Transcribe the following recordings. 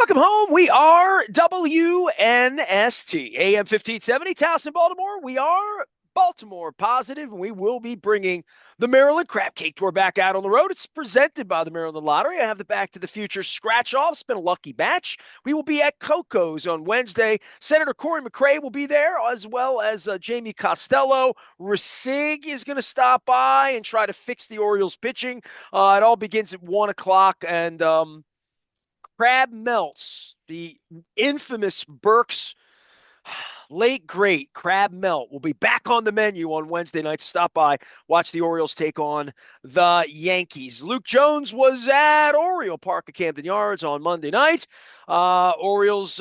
Welcome home. We are WNST, AM 1570, Towson, Baltimore. We are Baltimore positive, and we will be bringing the Maryland Crab Cake Tour back out on the road. It's presented by the Maryland Lottery. I have the Back to the Future scratch off. It's been a lucky match. We will be at Coco's on Wednesday. Senator Corey McRae will be there, as well as Jamie Costello. Rasig is going to stop by and try to fix the Orioles pitching. It all begins at 1 o'clock, and Crab Melts, the infamous Burke's late great Crab Melt, will be back on the menu on Wednesday night. Stop by, watch the Orioles take on the Yankees. Luke Jones was at Oriole Park at Camden Yards on Monday night. Orioles,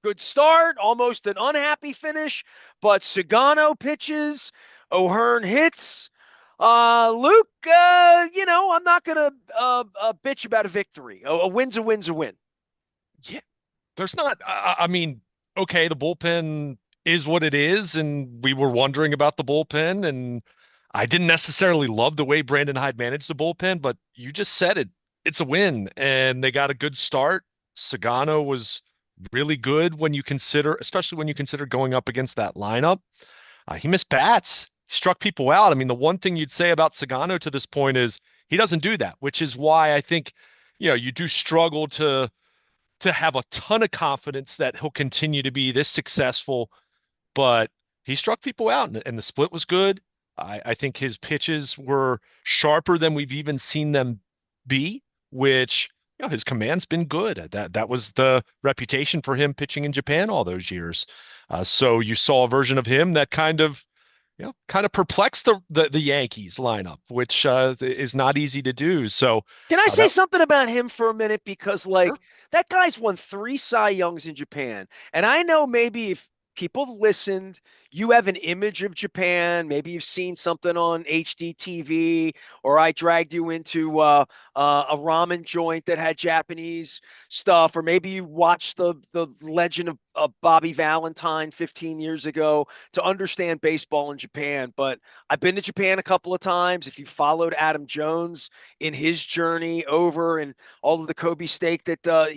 good start, almost an unhappy finish, but Sugano pitches, O'Hearn hits. Luke, I'm not going to bitch about a victory. A win's a win's a win. Yeah, there's not. I mean, okay, the bullpen is what it is, and we were wondering about the bullpen, and I didn't necessarily love the way Brandon Hyde managed the bullpen, but you just said it. It's a win, and they got a good start. Sagano was really good when you consider, especially when you consider going up against that lineup. He missed bats. He struck people out. I mean, the one thing you'd say about Sagano to this point is he doesn't do that, which is why I think, you do struggle to have a ton of confidence that he'll continue to be this successful, but he struck people out and the split was good. I think his pitches were sharper than we've even seen them be, which his command's been good. That was the reputation for him pitching in Japan all those years. So you saw a version of him that kind of perplexed the Yankees lineup, which is not easy to do. So Can I say that something about him for a minute? Because, sure. that guy's won 3 Cy Youngs in Japan. And I know maybe if people have listened, you have an image of Japan. Maybe you've seen something on HDTV, or I dragged you into a ramen joint that had Japanese stuff, or maybe you watched the legend of Bobby Valentine 15 years ago to understand baseball in Japan. But I've been to Japan a couple of times. If you followed Adam Jones in his journey over and all of the Kobe steak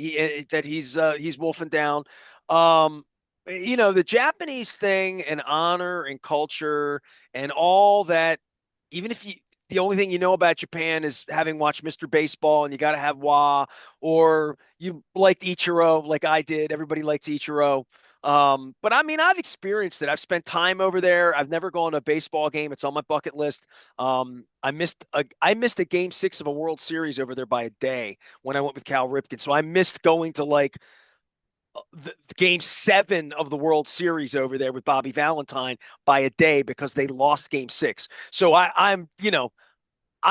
he's wolfing down. Um, the Japanese thing and honor and culture and all that, even if the only thing you know about Japan is having watched Mr. Baseball and you got to have or you liked Ichiro like I did. Everybody likes Ichiro. But I mean, I've experienced it. I've spent time over there. I've never gone to a baseball game. It's on my bucket list. I missed a game 6 of a World Series over there by a day when I went with Cal Ripken. So I missed going to the game 7 of the World Series over there with Bobby Valentine by a day because they lost game 6. So I'm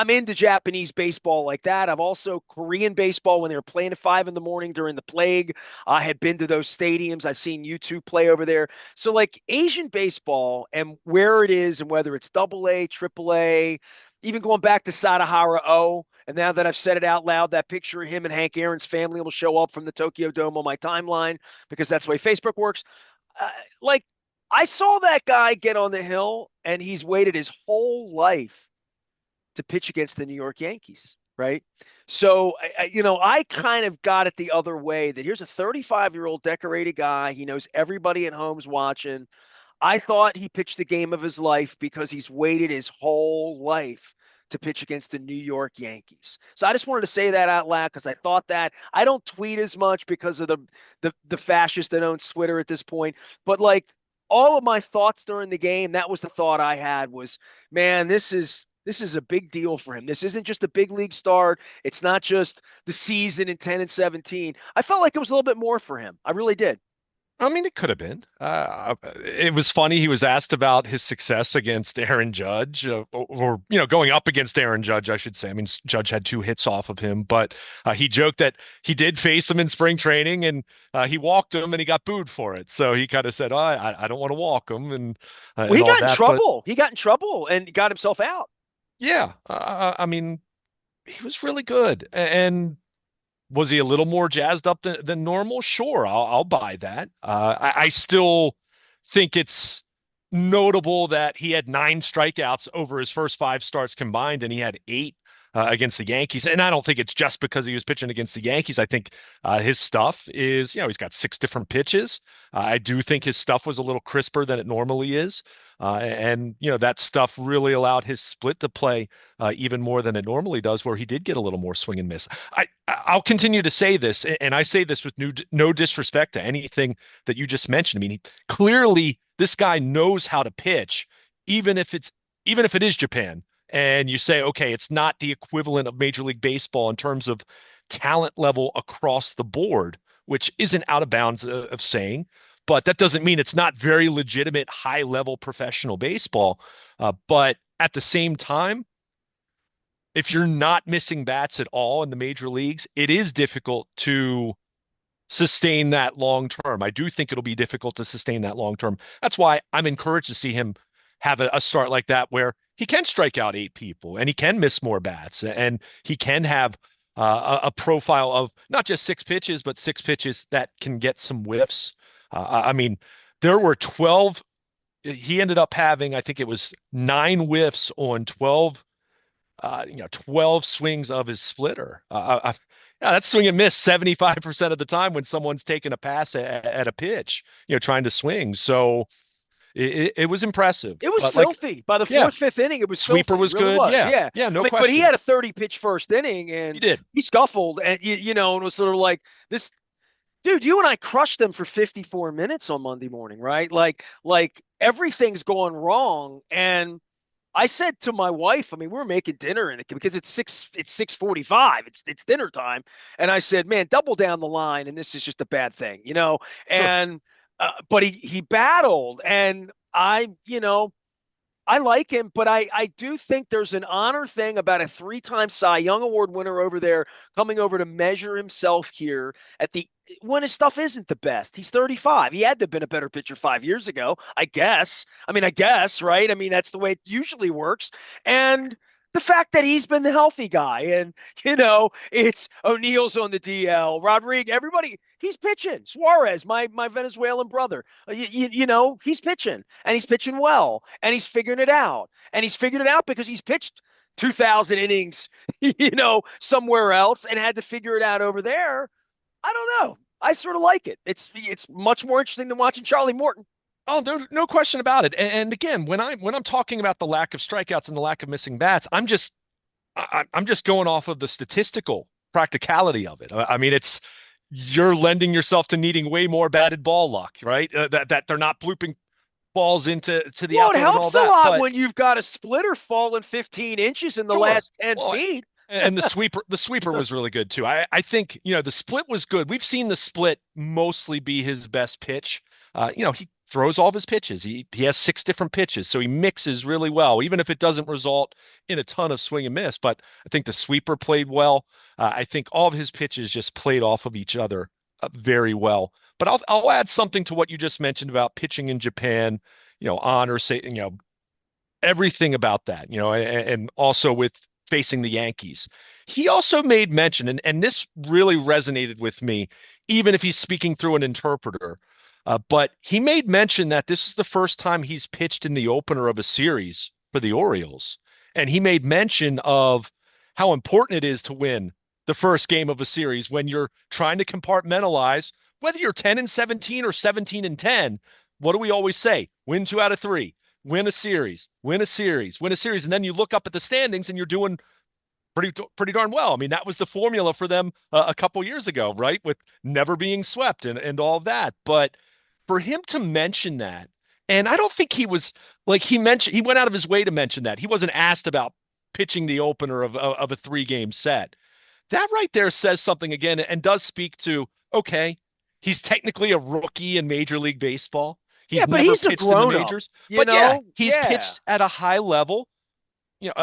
into Japanese baseball like that. I've also Korean baseball when they were playing at 5 in the morning during the plague. I had been to those stadiums. I've seen U2 play over there. So Asian baseball and where it is and whether it's double A, triple A, even going back to Sadahara O. And now that I've said it out loud, that picture of him and Hank Aaron's family will show up from the Tokyo Dome on my timeline because that's the way Facebook works. Uh, like I saw that guy get on the hill and he's waited his whole life to pitch against the New York Yankees, right? So, I kind of got it the other way that here's a 35-year-old decorated guy. He knows everybody at home's watching. I thought he pitched the game of his life because he's waited his whole life to pitch against the New York Yankees. So I just wanted to say that out loud because I thought that. I don't tweet as much because of the fascist that owns Twitter at this point, but all of my thoughts during the game, that was the thought I had was, man, this is a big deal for him. This isn't just a big league start. It's not just the season in 10 and 17. I felt like it was a little bit more for him. I really did. I mean, it could have been. It was funny. He was asked about his success against Aaron Judge, or going up against Aaron Judge, I should say. I mean, Judge had 2 hits off of him, but he joked that he did face him in spring training, and he walked him, and he got booed for it. So he kind of said, "Oh, I don't want to walk him," Well, and he all got in that. But trouble. He got in trouble and got himself out. yeah, I mean, he was really good, and was he a little more jazzed up than normal? Sure, I'll buy that. I still think it's notable that he had 9 strikeouts over his first 5 starts combined, and he had 8 against the Yankees. And I don't think it's just because he was pitching against the Yankees. I think his stuff is, he's got six different pitches. I do think his stuff was a little crisper than it normally is. That stuff really allowed his split to play even more than it normally does, where he did get a little more swing and miss. I'll continue to say this, and I say this with no disrespect to anything that you just mentioned. I mean, clearly this guy knows how to pitch, even if it is Japan. And you say, okay, it's not the equivalent of Major League Baseball in terms of talent level across the board, which isn't out of bounds of saying, but that doesn't mean it's not very legitimate, high level professional baseball. But at the same time, if you're not missing bats at all in the major leagues, it is difficult to sustain that long term. I do think it'll be difficult to sustain that long term. That's why I'm encouraged to see him have a start like that where he can strike out eight people and he can miss more bats and he can have a profile of not just six pitches, but six pitches that can get some whiffs. I mean, there were 12. He ended up having, I think it was nine whiffs on 12 swings of his splitter. Yeah, that's swing and miss 75% of the time when someone's taking a pass at a pitch, trying to swing. So it was impressive. It was But like, filthy. By the yeah, fourth, fifth inning, it was sweeper filthy. It was really good. was. Yeah. Yeah. Yeah, I no mean, but he question. had a 30 pitch first inning He and did. he scuffled and, and was sort of like this. Dude, you and I crushed them for 54 minutes on Monday morning, right? Like everything's going wrong. And I said to my wife, I mean, we were making dinner and because it's 6:45, it's dinner time. And I said, man, double down the line, and this is just a bad thing. Sure. And but he battled, and I like him, but I do think there's an honor thing about a three-time Cy Young Award winner over there coming over to measure himself here at the when his stuff isn't the best. He's 35. He had to have been a better pitcher 5 years ago, I guess. I guess, right? I mean, that's the way it usually works. And the fact that he's been the healthy guy, and it's O'Neill's on the DL, Rodriguez, everybody, he's pitching. Suarez, my Venezuelan brother, he's pitching, and he's pitching well, and he's figuring it out, and he's figured it out because he's pitched 2,000 innings, somewhere else, and had to figure it out over there. I don't know. I sort of like it. It's much more interesting than watching Charlie Morton. Oh, no question about it. And again, when I'm talking about the lack of strikeouts and the lack of missing bats, I'm just going off of the statistical practicality of it. I mean, you're lending yourself to needing way more batted ball luck, right? That they're not blooping balls into the Well, it outfield and all helps a that. lot But when you've got a splitter falling 15 inches in the sure. last 10 Well, feet. and the sweeper was really good too. I think, the split was good. We've seen the split mostly be his best pitch. He throws all of his pitches. He has six different pitches, so he mixes really well, even if it doesn't result in a ton of swing and miss. But I think the sweeper played well. I think all of his pitches just played off of each other very well. But I'll add something to what you just mentioned about pitching in Japan, honor, say, everything about that, and also with facing the Yankees. He also made mention, and this really resonated with me, even if he's speaking through an interpreter. But he made mention that this is the first time he's pitched in the opener of a series for the Orioles. And he made mention of how important it is to win the first game of a series when you're trying to compartmentalize, whether you're 10 and 17 or 17 and 10. What do we always say? Win two out of three, win a series, win a series, win a series. And then you look up at the standings and you're doing pretty darn well. I mean, that was the formula for them a couple years ago, right? With never being swept and all of that. But for him to mention that, and I don't think he was like he went out of his way to mention that. He wasn't asked about pitching the opener of a three-game set. That right there says something again and does speak to, okay, he's technically a rookie in Major League Baseball. Yeah, He's but never he's a pitched in the grown up, majors. But yeah, he's Yeah. pitched at a high level.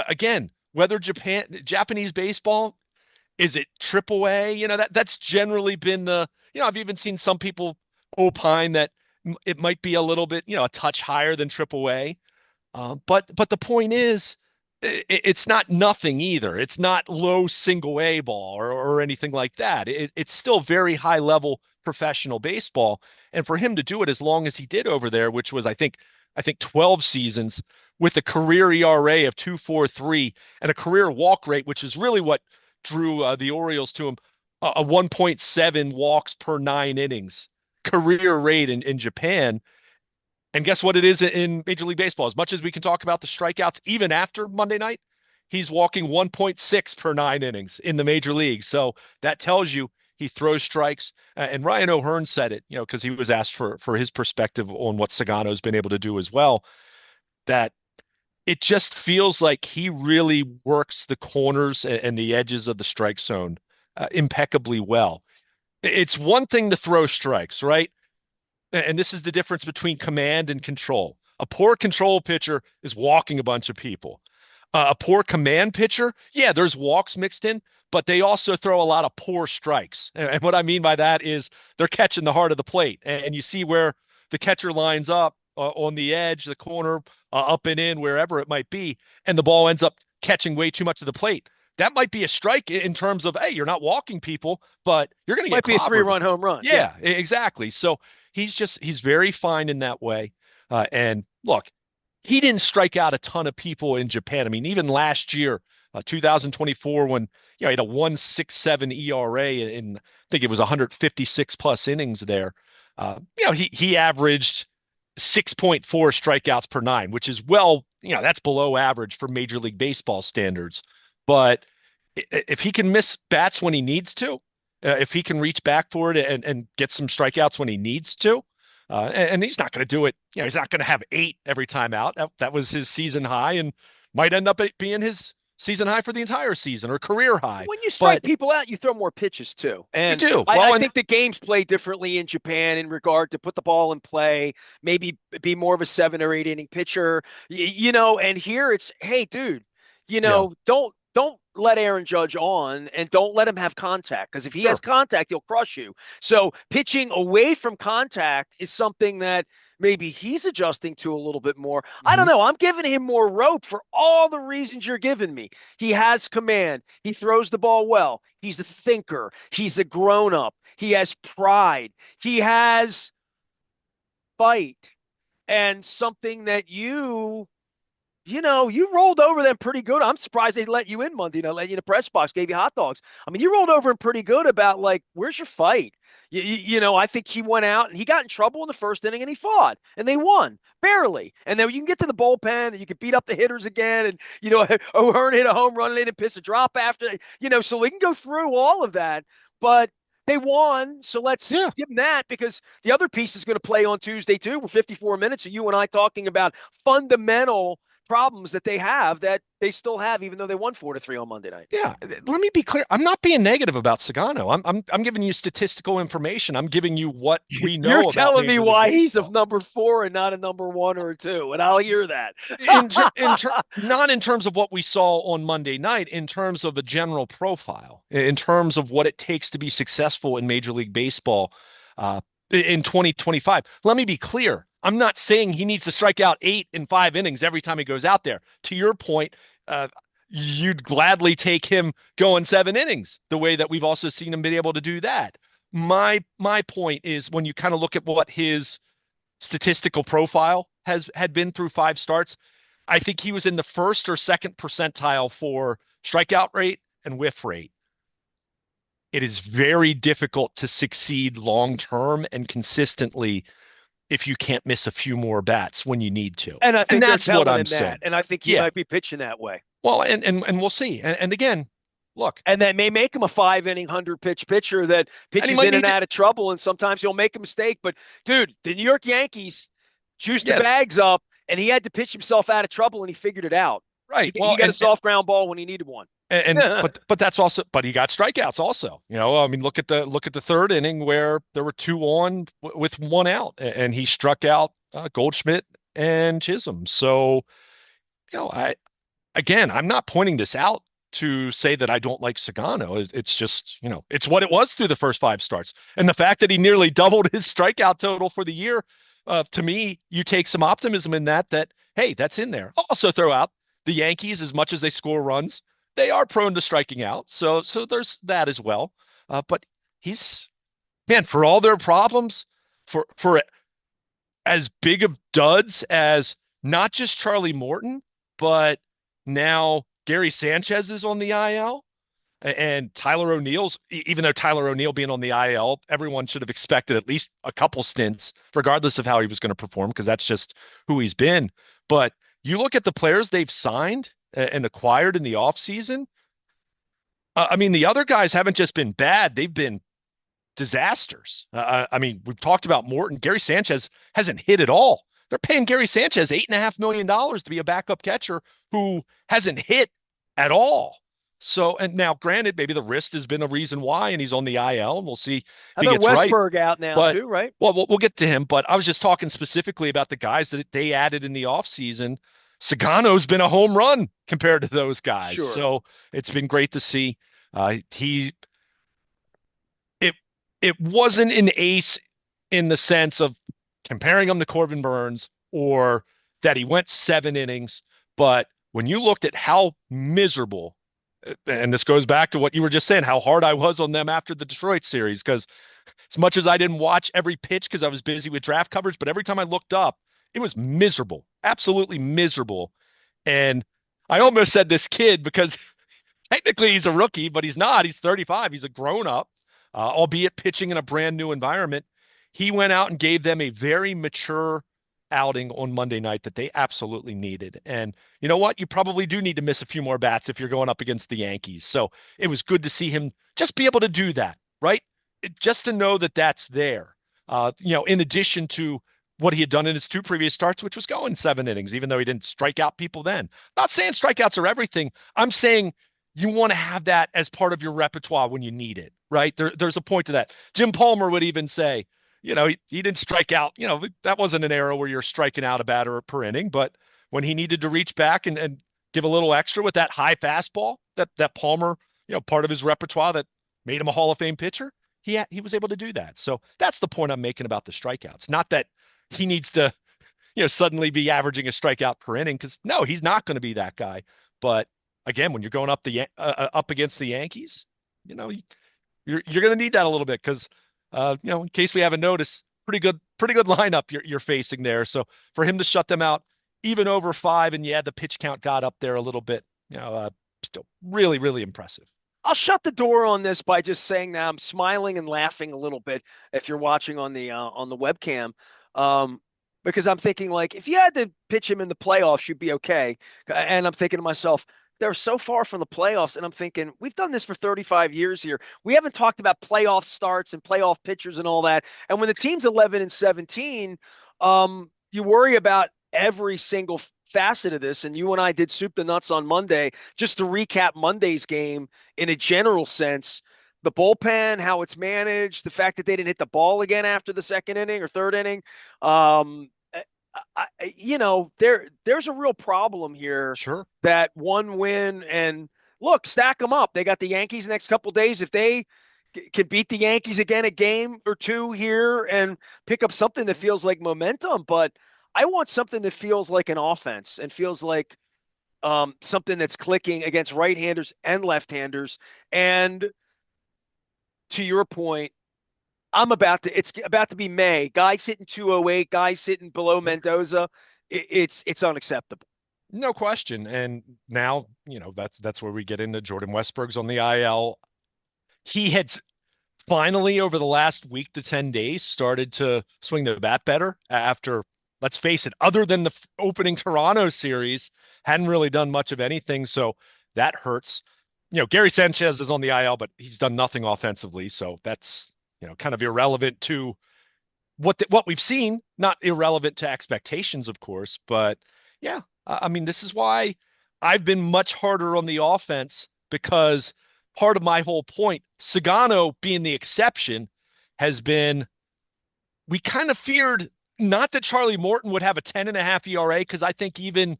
Again, whether Japanese baseball, is it triple A? That's generally been I've even seen some people opine that it might be a little bit, a touch higher than triple A. But the point is, it's not nothing either. It's not low single A ball or anything like that. It's still very high level professional baseball. And for him to do it as long as he did over there, which was, I think, I think, 12 seasons with a career ERA of 2.43 and a career walk rate, which is really what drew the Orioles to him, a 1.7 walks per 9 innings career rate in Japan. And guess what it is in Major League Baseball? As much as we can talk about the strikeouts, even after Monday night, he's walking 1.6 per 9 innings in the major league. So that tells you he throws strikes. And Ryan O'Hearn said it, because he was asked for his perspective on what Sagano's been able to do as well, that it just feels like he really works the corners and the edges of the strike zone impeccably well. It's one thing to throw strikes, right? And this is the difference between command and control. A poor control pitcher is walking a bunch of people. A poor command pitcher, yeah, there's walks mixed in, but they also throw a lot of poor strikes. And what I mean by that is they're catching the heart of the plate. And you see where the catcher lines up on the edge, the corner, up and in, wherever it might be, and the ball ends up catching way too much of the plate. That might be a strike in terms of, hey, you're not walking people, but you're going to get Might be a clobbered. three-run home run. Yeah. Yeah, exactly. So he's very fine in that way. And look, he didn't strike out a ton of people in Japan. I mean, even last year, 2024, when he had a 1.67 ERA and I think it was 156 plus innings there. He averaged 6.4 strikeouts per nine, which is that's below average for Major League Baseball standards. But if he can miss bats when he needs to, if he can reach back for it and get some strikeouts when he needs to, and he's not going to do it. He's not going to have 8 every time out. That was his season high and might end up being his season high for the entire season or career high. When you strike But people out, you throw more pitches too. you And do. I Well, and think the games play differently in Japan in regard to put the ball in play, maybe be more of a 7 or 8 inning pitcher, and here it's, hey, dude, yeah, don't let Aaron Judge on and don't let him have contact because if he has sure. contact, he'll crush you. So pitching away from contact is something that maybe he's adjusting to a little bit more. I don't Hmm. know. I'm giving him more rope for all the reasons you're giving me. He has command. He throws the ball well. He's a thinker. He's a grown up. He has pride. He has fight and something that you rolled over them pretty good. I'm surprised they let you in Monday. Let you in the press box, gave you hot dogs. I mean, you rolled over him pretty good about like, where's your fight? I think he went out and he got in trouble in the first inning and he fought and they won barely. And then you can get to the bullpen and you can beat up the hitters again. And, O'Hearn hit a home run and they didn't piss a drop after, so we can go through all of that. But they won, so let's Yeah. give them that because the other piece is going to play on Tuesday too. We're 54 minutes of you and I talking about fundamental problems that they have that they still have, even though they won 4-3 on Monday night. Yeah, let me be clear. I'm not being negative about Sagano. I'm giving you statistical information. I'm giving you what we You're know about telling me Major League why he's a Baseball. number 4 and not a number 1 or 2, and I'll hear that. Not in terms of what we saw on Monday night, in terms of a general profile, in terms of what it takes to be successful in Major League Baseball in 2025. Let me be clear. I'm not saying he needs to strike out 8 in 5 innings every time he goes out there. To your point, uh, you'd gladly take him going 7 innings, the way that we've also seen him be able to do that. My point is when you kind of look at what his statistical profile had been through 5 starts, I think he was in the first or second percentile for strikeout rate and whiff rate. It is very difficult to succeed long term and consistently if you can't miss a few more bats when you need to. And I And think they're that's what telling I'm him that. saying. And I think he Yeah. might be pitching that way. Well, and we'll see. And again, look, And that may make him a 5 inning, 100 pitch pitcher that and he pitches might in and need to, out of trouble. And sometimes he'll make a mistake. But, dude, the New York Yankees juiced the yeah, bags up and he had to pitch himself out of trouble and he figured it out. right. He Well, got a soft ground ball when he needed one. and but that's also, but he got strikeouts also. I mean, look at the third inning where there were 2 on with 1 out, and he struck out Goldschmidt and Chisholm. So, I again, I'm not pointing this out to say that I don't like Sagano. It's just, it's what it was through the first 5 starts. And the fact that he nearly doubled his strikeout total for the year, to me, you take some optimism in that, hey, that's in there. Also throw out the Yankees, as much as they score runs, they are prone to striking out. So there's that as well. But he's, man, for all their problems, for as big of duds as not just Charlie Morton, but now Gary Sanchez is on the IL. And Tyler O'Neill's, even though Tyler O'Neill being on the IL, everyone should have expected at least a couple stints, regardless of how he was going to perform, because that's just who he's been. But you look at the players they've signed and acquired in the offseason. I mean, the other guys haven't just been bad, they've been disasters. I mean, we've talked about Morton. Gary Sanchez hasn't hit at all. They're paying Gary Sanchez $8.5 million to be a backup catcher who hasn't hit at all. So, and now, granted, maybe the wrist has been a reason why, and he's on the IL, and we'll see if How he about gets right. Westberg out now But too, right? well, we'll get to him. But I was just talking specifically about the guys that they added in the offseason. Sagano's been a home run compared to those guys. Sure. So it's been great to see. He it it wasn't an ace in the sense of comparing him to Corbin Burns or that he went 7 innings, but when you looked at how miserable, and this goes back to what you were just saying, how hard I was on them after the Detroit series, because as much as I didn't watch every pitch because I was busy with draft coverage, but every time I looked up, it was miserable, absolutely miserable. And I almost said this kid because technically he's a rookie, but he's not. He's 35. He's a grown up, albeit pitching in a brand new environment. He went out and gave them a very mature outing on Monday night that they absolutely needed. And you know what? You probably do need to miss a few more bats if you're going up against the Yankees. So it was good to see him just be able to do that, right? Just to know that that's there. In addition to what he had done in his two previous starts, which was going 7 innings, even though he didn't strike out people then. Not saying strikeouts are everything. I'm saying you want to have that as part of your repertoire when you need it, right? There's a point to that. Jim Palmer would even say, he didn't strike out. That wasn't an era where you're striking out a batter per inning, but when he needed to reach back and give a little extra with that high fastball, that Palmer, part of his repertoire that made him a Hall of Fame pitcher, he was able to do that. So that's the point I'm making about the strikeouts. Not that he needs to, suddenly be averaging a strikeout per inning, because no, he's not going to be that guy. But again, when you're going up against the Yankees, you're going to need that a little bit because in case we haven't noticed, pretty good lineup you're facing there. So for him to shut them out even over 5, and yeah, the pitch count got up there a little bit. Still really, really impressive. I'll shut the door on this by just saying that I'm smiling and laughing a little bit if you're watching on the webcam, um, because I'm thinking like if you had to pitch him in the playoffs, you'd be okay. And I'm thinking to myself, they're so far from the playoffs, and I'm thinking we've done this for 35 years here. We haven't talked about playoff starts and playoff pitchers and all that. And when the team's 11 and 17, you worry about every single facet of this. And you and I did soup the nuts on Monday. Just to recap Monday's game in a general sense, the bullpen, how it's managed, the fact that they didn't hit the ball again after the second inning or third inning. Um, there's a real problem here Sure. that one win and look, stack them up. They got the Yankees next couple of days. If they can beat the Yankees again a game or two here and pick up something that feels like momentum, but I want something that feels like an offense and feels like something that's clicking against right-handers and left-handers. And to your point, it's about to be May. Guys hitting 208, guys hitting below Mendoza. It's unacceptable. No question. And now, that's where we get into Jordan Westberg's on the IL. He had finally, over the last week to 10 days, started to swing the bat better after, let's face it, other than the opening Toronto series, hadn't really done much of anything. So that hurts. Gary Sanchez is on the IL, but he's done nothing offensively. So that's, kind of irrelevant to what we've seen, not irrelevant to expectations, of course. But yeah, I mean, this is why I've been much harder on the offense, because part of my whole point, Sugano being the exception, has been we kind of feared not that Charlie Morton would have a 10.5 ERA, because I think even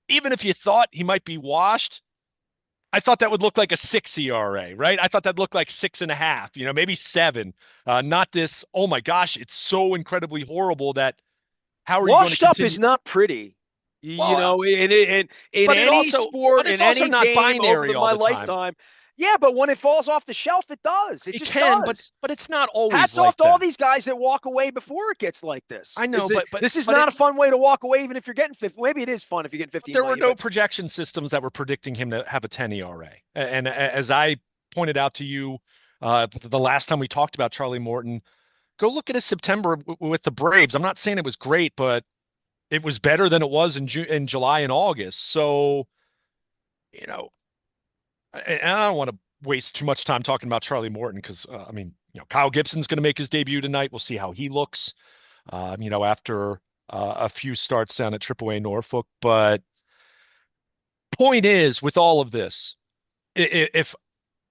if you thought he might be washed, I thought that would look like a 6 ERA, right? I thought that'd look like 6.5, maybe 7. Not this, oh my gosh, it's so incredibly horrible that how are you going to Washed up continue? is not pretty. You Well, know, in but any sport, it's in also any not game over binary all my the time. lifetime, Yeah, but when it falls off the shelf, it does. It It just can, does. but it's not always Hats off like to all that. these guys that walk away before it gets like this. I know, This is but not it a fun way to walk away, even if you're getting 50. Maybe it is fun if you're getting but 15 there were million, no but projection systems that were predicting him to have a 10 ERA. And as I pointed out to you the last time we talked about Charlie Morton, go look at his September with the Braves. I'm not saying it was great, but it was better than it was in July and August. So, you know, and I don't want to waste too much time talking about Charlie Morton because I mean, Kyle Gibson's going to make his debut tonight. We'll see how he looks. After a few starts down at AAA Norfolk. But point is, with all of this, if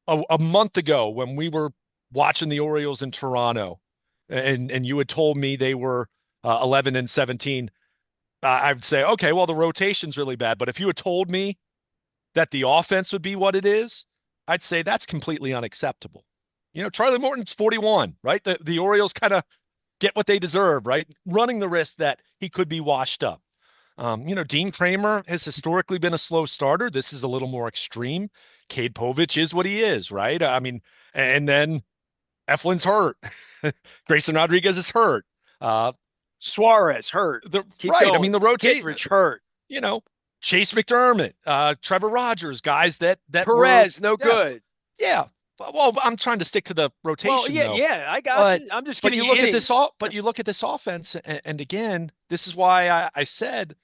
a month ago when we were watching the Orioles in Toronto, and you had told me they were 11 and 17, I'd say, okay, well the rotation's really bad. But if you had told me that the offense would be what it is, I'd say that's completely unacceptable. Charlie Morton's 41, right? The Orioles kind of get what they deserve, right? Running the risk that he could be washed up. Dean Kramer has historically been a slow starter. This is a little more extreme. Cade Povich is what he is, right? I mean, and then Eflin's hurt. Grayson Rodriguez is hurt. Uh, Suarez hurt. the Keep right. I mean, going. the rotate. Kittredge hurt. You know, Chase McDermott, Trevor Rogers, guys that were, Perez, no yeah, good. yeah. Well, I'm trying to stick to the Well, rotation yeah, though. yeah, I got But you. I'm just but giving you you look at this innings. all. But you look at this offense, and again, this is why I said,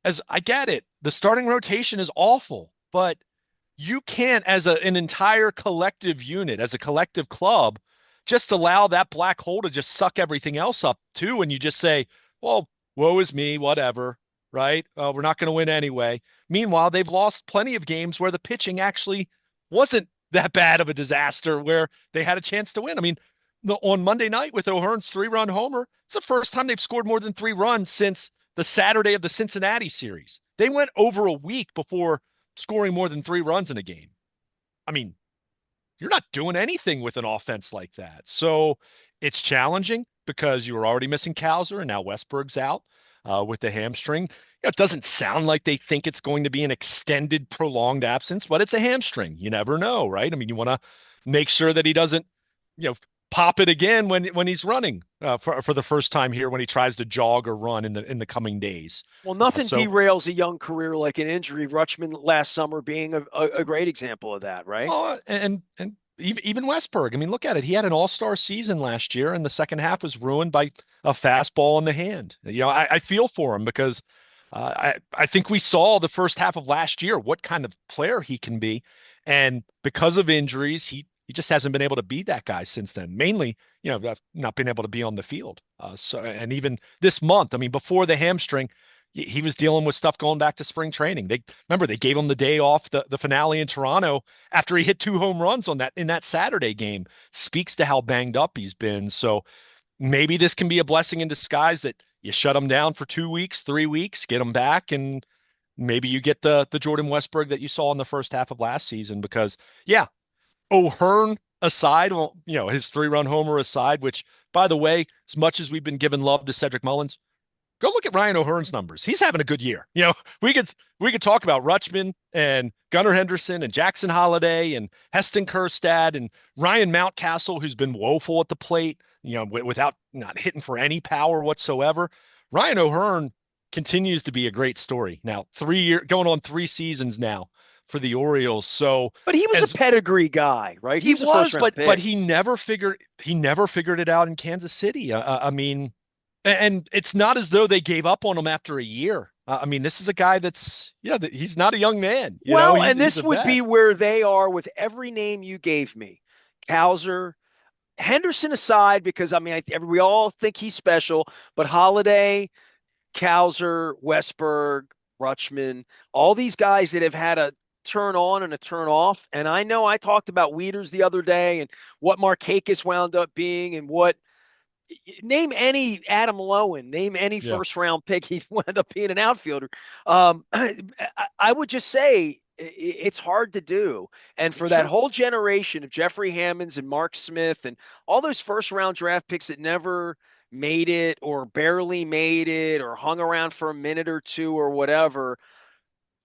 as I get it, the starting rotation is awful, but you can't, as an entire collective unit, as a collective club, just allow that black hole to just suck everything else up too. And you just say, well, woe is me, whatever, right? We're not going to win anyway. Meanwhile, they've lost plenty of games where the pitching actually wasn't that bad of a disaster, where they had a chance to win. I mean, on Monday night with O'Hearn's 3-run homer, it's the first time they've scored more than 3 runs since the Saturday of the Cincinnati series. They went over a week before scoring more than 3 runs in a game. I mean, you're not doing anything with an offense like that. So it's challenging because you were already missing Cowser and now Westberg's out with the hamstring. It doesn't sound like they think it's going to be an extended, prolonged absence, but it's a hamstring. You never know, right? I mean, you want to make sure that he doesn't, you know, pop it again when he's running for the first time here when he tries to jog or run in the coming days. Well, nothing So derails a young career like an injury. Rutschman last summer being a great example of that, right? Well, and even Westberg. I mean, look at it. He had an all-star season last year, and the second half was ruined by a fastball in the hand. I feel for him because I think we saw the first half of last year what kind of player he can be, and because of injuries, he just hasn't been able to be that guy since then. Mainly, not being able to be on the field. So, and even this month, I mean, before the hamstring, he was dealing with stuff going back to spring training. They gave him the day off the finale in Toronto after he hit 2 home runs on that in that Saturday game. Speaks to how banged up he's been. So maybe this can be a blessing in disguise that you shut him down for 2 weeks, 3 weeks, get him back, and maybe you get the Jordan Westberg that you saw in the first half of last season. Because yeah, O'Hearn aside, well, his 3-run homer aside, which by the way, as much as we've been giving love to Cedric Mullins, go look at Ryan O'Hearn's numbers. He's having a good year. We could talk about Rutschman and Gunnar Henderson and Jackson Holliday and Heston Kjerstad and Ryan Mountcastle, who's been woeful at the plate, without not hitting for any power whatsoever. Ryan O'Hearn continues to be a great story. Now, going on 3 seasons now for the Orioles. So But he was a as pedigree guy, right? He he was a first was, round but pick. he never figured it out in Kansas City. I mean, and it's not as though they gave up on him after a year. I mean, this is a guy that's, he's not a young man. Well, He's and he's this a would vet. be where they are with every name you gave me. Cowser, Henderson aside, because I mean, we all think he's special, but Holiday, Cowser, Westberg, Rutschman, all these guys that have had a turn on and a turn off. And I know I talked about Wieters the other day and what Markakis wound up being and what name any Adam Lowen, name any Yeah, first round pick, he wound up being an outfielder. I would just say it's hard to do. And for that sure. whole generation of Jeffrey Hammonds and Mark Smith and all those first round draft picks that never made it or barely made it or hung around for a minute or two or whatever,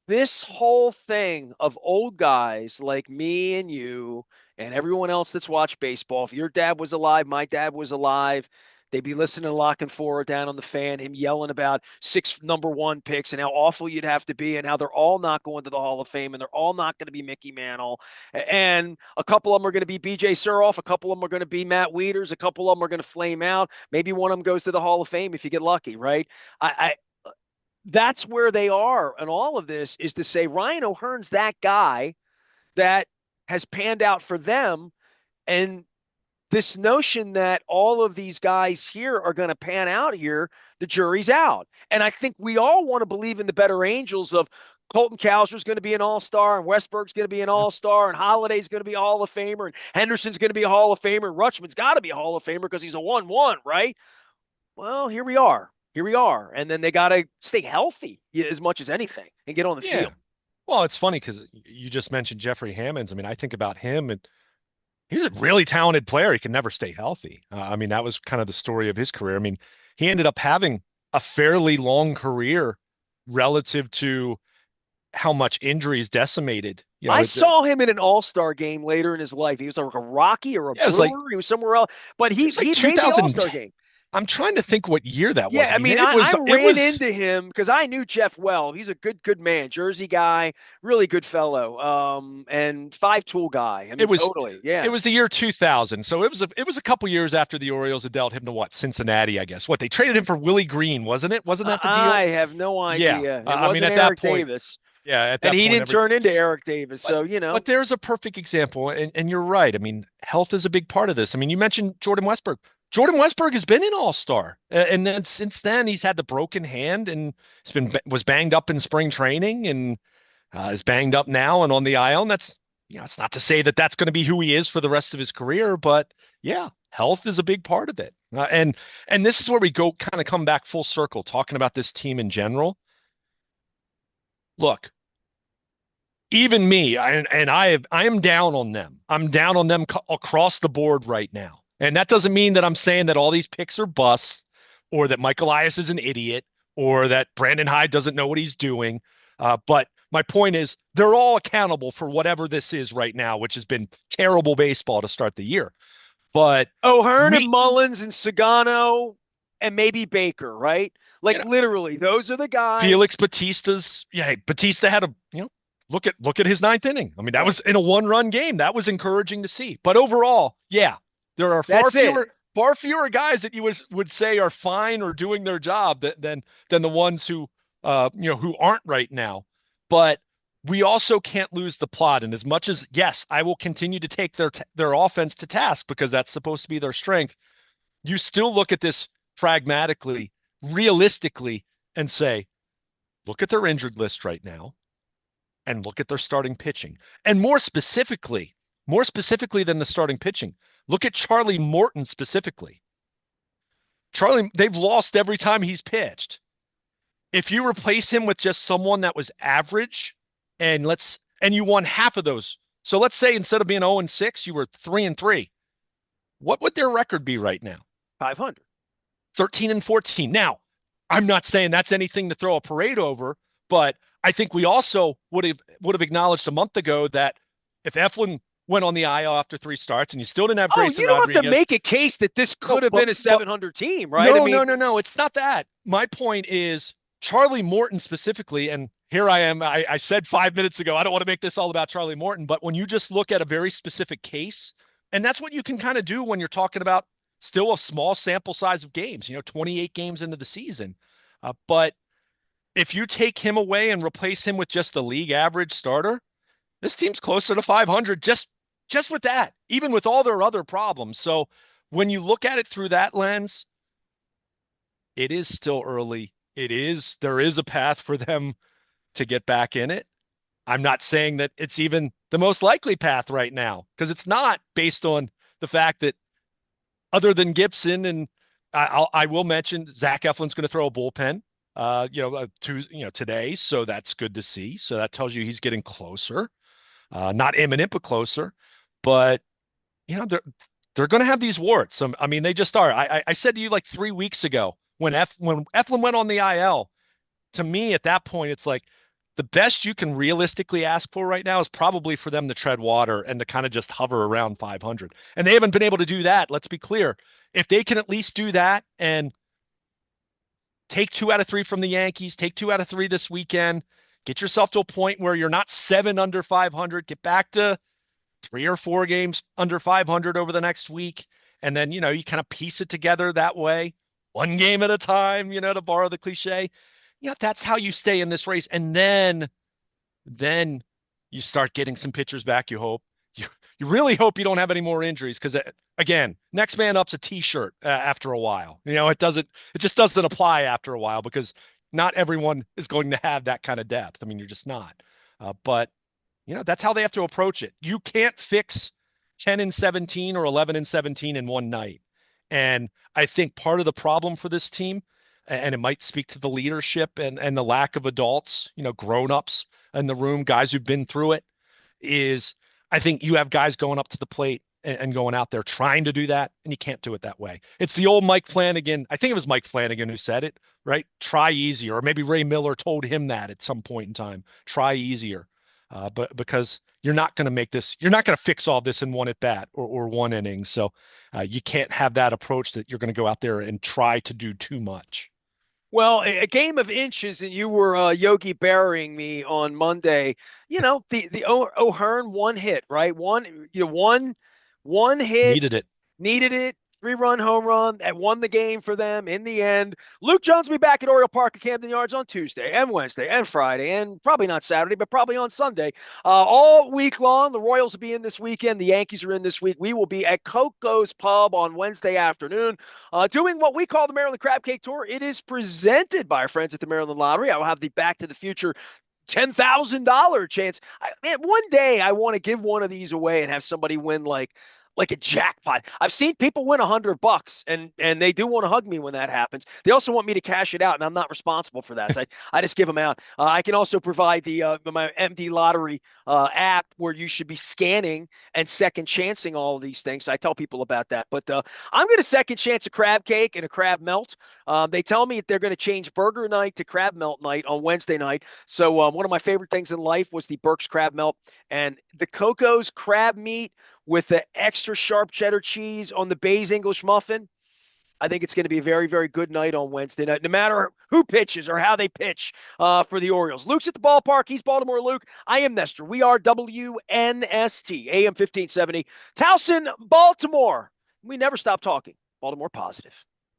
this whole thing of old guys like me and you and everyone else that's watched baseball, if your dad was alive, my dad was alive, they'd be listening to Lock and Forward down on the fan, him yelling about six number one picks and how awful you'd have to be and how they're all not going to the Hall of Fame and they're all not going to be Mickey Mantle. And a couple of them are going to be BJ Suroff, a couple of them are going to be Matt Wieters, a couple of them are going to flame out. Maybe one of them goes to the Hall of Fame if you get lucky, right? I that's where they are. And all of this is to say Ryan O'Hearn's that guy that has panned out for them. And this notion that all of these guys here are going to pan out here, the jury's out. And I think we all want to believe in the better angels of Colton Cowser's going to be an all-star and Westberg's going to be an Yeah. all-star and Holliday's going to be a Hall of Famer and Henderson's going to be a Hall of Famer and Rutschman's got to be a Hall of Famer because he's a 1-1, right? Well, here we are. Here we are. And then they got to stay healthy as much as anything and get on the Yeah. field. Well, it's funny because you just mentioned Jeffrey Hammonds. I mean, I think about him and he's a really talented player. He can never stay healthy. I mean, that was kind of the story of his career. I mean, he ended up having a fairly long career relative to how much injuries decimated. I saw him in an all-star game later in his life. He was like a Rocky or a Yeah, Brewer. He was somewhere else, but he it's like he made the 2010. all-star game. I'm trying to think what year that was. Yeah, I I mean, mean, I ran into him because I knew Jeff well. He's a good man, Jersey guy, really good fellow, and five-tool guy. I it mean, was totally, it yeah. was the year 2000. So it was a couple years after the Orioles had dealt him to what? Cincinnati, I guess. What, they traded him for Willie Green, wasn't it? Wasn't that the deal? I have no Yeah. idea. It I mean, wasn't at that Eric point, Davis, yeah, at and that he point, didn't every turn into Eric Davis. but So but there's a perfect example, and you're right. I mean, health is a big part of this. I mean, you mentioned Jordan Westberg. Jordan Westberg has been an all-star, and then since then he's had the broken hand and was banged up in spring training and is banged up now and on the IL. And that's it's not to say that that's going to be who he is for the rest of his career, but yeah, health is a big part of it. And this is where we go kind of come back full circle talking about this team in general. Look, even me, I am down on them. I'm down on them across the board right now. And that doesn't mean that I'm saying that all these picks are busts or that Mike Elias is an idiot or that Brandon Hyde doesn't know what he's doing. But my point is they're all accountable for whatever this is right now, which has been terrible baseball to start the year. But O'Hearn and me, Mullins and Sugano and maybe Baker, right? you Like know, literally, those are the guys. Felix Batista's, yeah, Batista had a, look at his ninth inning. I mean, that Right. was in a one-run game. That was encouraging to see. But overall, yeah, there are far That's it. fewer guys that you would say are fine or doing their job than the ones who aren't right now. But we also can't lose the plot. And as much as yes, I will continue to take their offense to task because that's supposed to be their strength. You still look at this pragmatically, realistically, and say, look at their injured list right now and look at their starting pitching. And more specifically than the starting pitching, look at Charlie Morton specifically. Charlie, they've lost every time he's pitched. If you replace him with just someone that was average and you won half of those. So let's say instead of being 0-6, you were 3-3. What would their record be right now? 500. 13-14. Now, I'm not saying that's anything to throw a parade over, but I think we also would have acknowledged a month ago that if Eflin went on the IL after three starts and you still didn't have Oh, Grayson you don't have to Rodriguez, make a case that this no, could have been a but 700 team, right? I no, mean, no, no, no, it's not that. My point is Charlie Morton specifically, and here I am. I said 5 minutes ago, I don't want to make this all about Charlie Morton, but when you just look at a very specific case, and that's what you can kind of do when you're talking about still a small sample size of games, 28 games into the season. But if you take him away and replace him with just the league average starter, this team's closer to 500 just with that, even with all their other problems. So when you look at it through that lens, it is still early. There is a path for them to get back in it. I'm not saying that it's even the most likely path right now because it's not based on the fact that other than Gibson and I will mention Zach Eflin's going to throw a bullpen, today. So that's good to see. So that tells you he's getting closer, not imminent, but closer. But they're going to have these warts. I mean, they just are. I said to you like 3 weeks ago when Eflin went on the IL. To me, at that point, it's like the best you can realistically ask for right now is probably for them to tread water and to kind of just hover around 500. And they haven't been able to do that. Let's be clear. If they can at least do that and take 2 out of 3 from the Yankees, take 2 out of 3 this weekend, get yourself to a point where you're not 7 under 500, get back to 3 or 4 games under 500 over the next week. And then, you kind of piece it together that way, one game at a time, to borrow the cliche. That's how you stay in this race. And then you start getting some pitchers back, you hope. You really hope you don't have any more injuries because, again, next man up's a t-shirt after a while. It just doesn't apply after a while because not everyone is going to have that kind of depth. I mean, you're just not. But that's how they have to approach it. You can't fix 10 and 17 or 11 and 17 in one night. And I think part of the problem for this team, and it might speak to the leadership and the lack of adults, grown-ups in the room, guys who've been through it, is I think you have guys going up to the plate and going out there trying to do that, and you can't do it that way. It's the old Mike Flanagan. I think it was Mike Flanagan who said it, right? Try easier. Or maybe Ray Miller told him that at some point in time. Try easier. But because you're not going to make this, you're not going to fix all this in one at bat or one inning. So you can't have that approach that you're going to go out there and try to do too much. Well, a game of inches, and you were Yogi burying me on Monday. The O'Hearn one hit, right? One hit, Needed it. needed it. 3-run home run that won the game for them in the end. Luke Jones will be back at Oriole Park at Camden Yards on Tuesday and Wednesday and Friday, and probably not Saturday, but probably on Sunday. All week long, the Royals will be in this weekend. The Yankees are in this week. We will be at Coco's Pub on Wednesday afternoon doing what we call the Maryland Crab Cake Tour. It is presented by our friends at the Maryland Lottery. I will have the Back to the Future $10,000 chance. Man, one day I want to give one of these away and have somebody win like a jackpot. I've seen people win $100 and they do want to hug me when that happens. They also want me to cash it out, and I'm not responsible for that. So I just give them out. I can also provide the my MD Lottery app where you should be scanning and second chancing all of these things. So I tell people about that. But I'm going to second chance a crab cake and a crab melt. They tell me they're going to change burger night to crab melt night on Wednesday night. So one of my favorite things in life was the Burke's crab melt and the Coco's crab meat with the extra sharp cheddar cheese on the Bay's English muffin. I think it's going to be a very, very good night on Wednesday night, no matter who pitches or how they pitch for the Orioles. Luke's at the ballpark. He's Baltimore Luke. I am Nestor. We are WNST, AM 1570. Towson, Baltimore. We never stop talking. Baltimore positive.